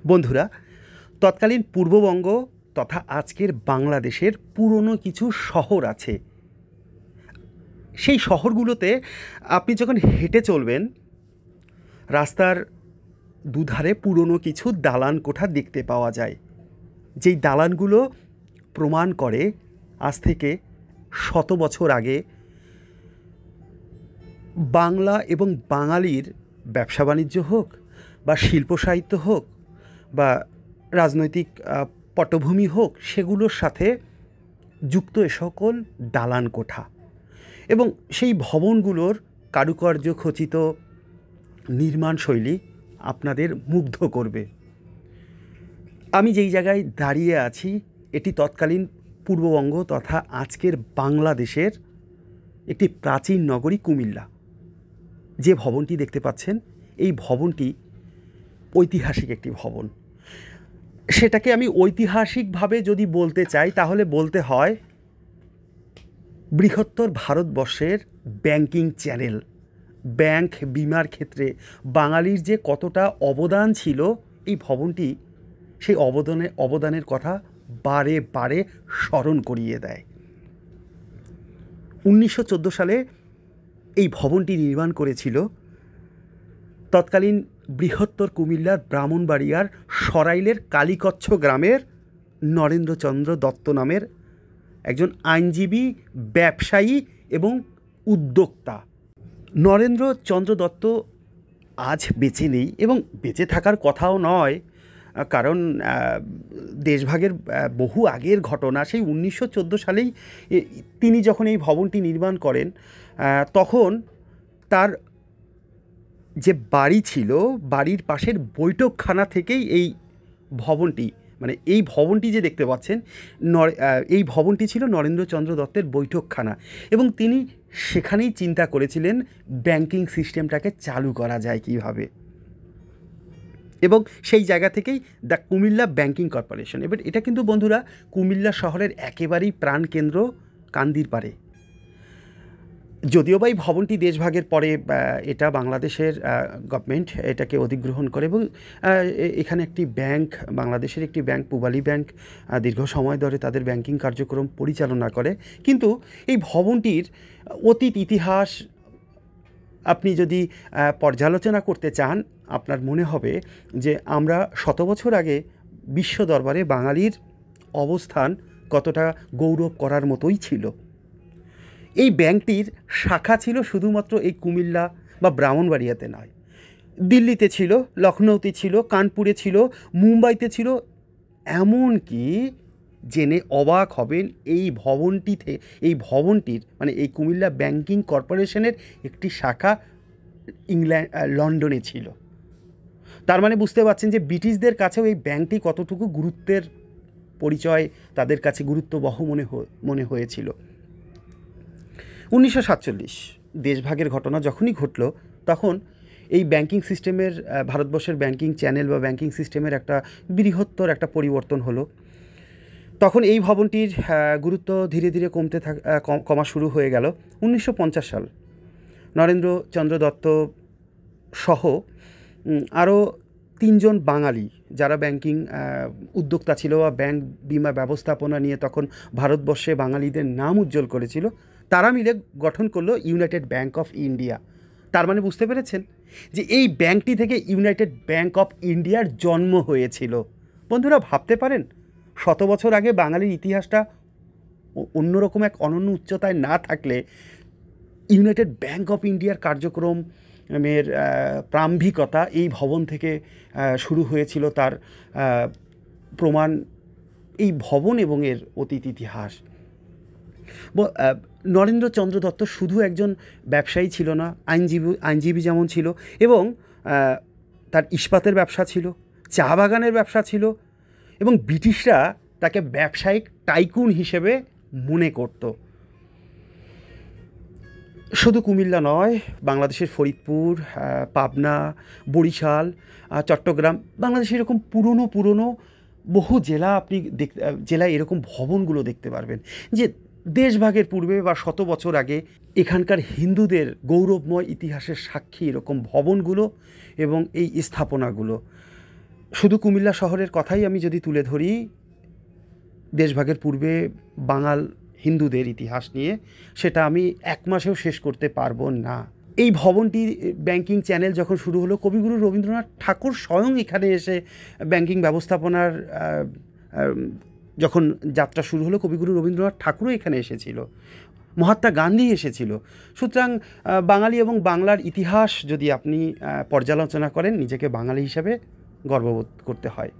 বন্ধুরা, তৎকালীন পূর্ববঙ্গ তথা আজকের বাংলাদেশের পুরনো কিছু শহর আছে। সেই শহরগুলোতে আপনি যখন হেঁটে চলবেন, রাস্তার দুধারে পুরনো কিছু দালান কোঠা দেখতে পাওয়া যায়। যেই দালানগুলো প্রমাণ করে আজ থেকে শত বছর আগে বাংলা এবং বাঙালির ব্যবসা বাণিজ্য হোক বা শিল্প সাহিত্য হোক বা রাজনৈতিক পটভূমি হোক, সেগুলোর সাথে যুক্ত এ সকল দালান কোঠা এবং সেই ভবনগুলোর কারুকার্য খচিত নির্মাণ শৈলী আপনাদের মুগ্ধ করবে। আমি যেই জায়গায় দাঁড়িয়ে আছি, এটি তৎকালীন পূর্ববঙ্গ তথা আজকের বাংলাদেশের একটি প্রাচীন নগরী কুমিল্লা। যে ভবনটি দেখতে পাচ্ছেন, এই ভবনটি ঐতিহাসিক একটি ভবন। সেটাকে আমি ঐতিহাসিকভাবে যদি বলতে চাই, তাহলে বলতে হয় বৃহত্তর ভারতবর্ষের ব্যাংকিং চ্যানেল। ব্যাংক বিমার ক্ষেত্রে বাঙালির যে কতটা অবদান ছিল, এই ভবনটি সেই অবদানের কথা বারে বারে স্মরণ করিয়ে দেয়। 1914 সালে এই ভবনটি নির্মাণ করেছিল তৎকালীন বৃহত্তর কুমিল্লার ব্রাহ্মণবাড়িয়ার সরাইলের কালীকচ্ছ গ্রামের নরেন্দ্রচন্দ্র দত্ত নামের একজন আইনজীবী, ব্যবসায়ী এবং উদ্যোক্তা। নরেন্দ্রচন্দ্র দত্ত আজ বেঁচে নেই এবং বেঁচে থাকার কথাও নয়, কারণ দেশভাগের বহু আগের ঘটনা। সেই 1914 সালেই তিনি যখন এই ভবনটি নির্মাণ করেন, তখন তার যে বাড়ি ছিল, বাড়ির পাশের বৈঠকখানা থেকেই এই ভবনটি, মানে এই ভবনটি যে দেখতে পাচ্ছেন, এই ভবনটি ছিল নরেন্দ্রচন্দ্র দত্তের বৈঠকখানা এবং তিনি সেখানেই চিন্তা করেছিলেন ব্যাংকিং সিস্টেমটাকে চালু করা যায় কীভাবে। এবং সেই জায়গা থেকেই দ্য কুমিল্লা ব্যাংকিং কর্পোরেশন। এবার এটা কিন্তু বন্ধুরা কুমিল্লা শহরের একেবারেই প্রাণকেন্দ্র, কান্দির পাড়ে। যদিও বা এই ভবনটি দেশভাগের পরে এটা বাংলাদেশের গভর্নমেন্ট এটাকে অধিগ্রহণ করে এবং এখানে একটি ব্যাংক, বাংলাদেশের একটি ব্যাংক পূবালী ব্যাংক দীর্ঘ সময় ধরে তাদের ব্যাংকিং কার্যক্রম পরিচালনা করে। কিন্তু এই ভবনটির অতীত ইতিহাস আপনি যদি পর্যালোচনা করতে চান, আপনার মনে হবে যে আমরা শত বছর আগে বিশ্ব দরবারে বাঙালির অবস্থান কতটা গৌরব করার মতোই ছিল। এই ব্যাংকটির শাখা ছিল শুধুমাত্র এই কুমিল্লা বা ব্রাহ্মণবাড়িয়াতে নয়, দিল্লিতে ছিল, লখনৌতে ছিল, কানপুরে ছিল, মুম্বাইতে ছিল। এমনকি জেনে অবাক হবেন, এই ভবনটির মানে এই কুমিল্লা ব্যাংকিং কর্পোরেশনের একটি শাখা লন্ডনে ছিল। তার মানে বুঝতে পারছেন যে ব্রিটিশদের কাছেও এই ব্যাংকটি কতটুকু গুরুত্বের পরিচয় তাদের কাছে গুরুত্ববহ মনে হয়েছিল। 1947 দেশভাগের ঘটনা যখনই ঘটল, তখন এই ব্যাংকিং সিস্টেমের, ভারতবর্ষের ব্যাংকিং চ্যানেল বা ব্যাংকিং সিস্টেমের একটা বৃহত্তর একটা পরিবর্তন হলো। তখন এই ভবনটির গুরুত্ব ধীরে ধীরে কমা শুরু হয়ে গেল। 1950 সাল নরেন্দ্রচন্দ্র দত্ত সহ আরও 3 জন বাঙালি, যারা ব্যাংকিং উদ্যোক্তা ছিল বা ব্যাংক বিমা ব্যবস্থাপনা নিয়ে তখন ভারতবর্ষে বাঙালিদের নাম উজ্জ্বল করেছিল, তারা মিলে গঠন করলো ইউনাইটেড ব্যাংক অফ ইন্ডিয়া। তার মানে বুঝতে পেরেছেন যে এই ব্যাংকটি থেকে ইউনাইটেড ব্যাংক অফ ইন্ডিয়ার জন্ম হয়েছিল। বন্ধুরা, ভাবতে পারেন শত বছর আগে বাঙালির ইতিহাসটা অন্যরকম এক অনন্য উচ্চতায় না থাকলে ইউনাইটেড ব্যাংক অফ ইন্ডিয়ার কার্যক্রমের প্রারম্ভিকতা এই ভবন থেকে শুরু হয়েছিল। তার প্রমাণ এই ভবন এবং এর অতীত ইতিহাস। নরেন্দ্রচন্দ্র দত্ত শুধু একজন ব্যবসায়ী ছিল না, আইনজীবী যেমন ছিল, এবং তার ইস্পাতের ব্যবসা ছিল, চা বাগানের ব্যবসা ছিল, এবং ব্রিটিশরা তাকে ব্যবসায়িক টাইকুন হিসেবে মনে করত। শুধু কুমিল্লা নয়, বাংলাদেশের ফরিদপুর, পাবনা, বরিশাল, চট্টগ্রাম, বাংলাদেশের এরকম পুরনো বহু জেলায় এরকম ভবনগুলো দেখতে পারবেন যে দেশভাগের পূর্বে বা শত বছর আগে এখানকার হিন্দুদের গৌরবময় ইতিহাসের সাক্ষী এরকম ভবনগুলো এবং এই স্থাপনাগুলো। শুধু কুমিল্লা শহরের কথাই আমি যদি তুলে ধরি, দেশভাগের পূর্বে বাঙাল হিন্দুদের ইতিহাস নিয়ে, সেটা আমি এক মাসেও শেষ করতে পারবো না। এই ভবনটি ব্যাংকিং চ্যানেল যখন শুরু হলো, কবিগুরু রবীন্দ্রনাথ ঠাকুর স্বয়ং এখানে এসে ব্যাংকিং ব্যবস্থাপনার যখন যাত্রা শুরু হলো, কবিগুরু রবীন্দ্রনাথ ঠাকুরও এখানে এসেছিল, মহাত্মা গান্ধী এসেছিল। সুতরাং বাঙালি এবং বাংলার ইতিহাস যদি আপনি পর্যালোচনা করেন, নিজেকে বাঙালি হিসাবে গর্ববোধ করতে হয়।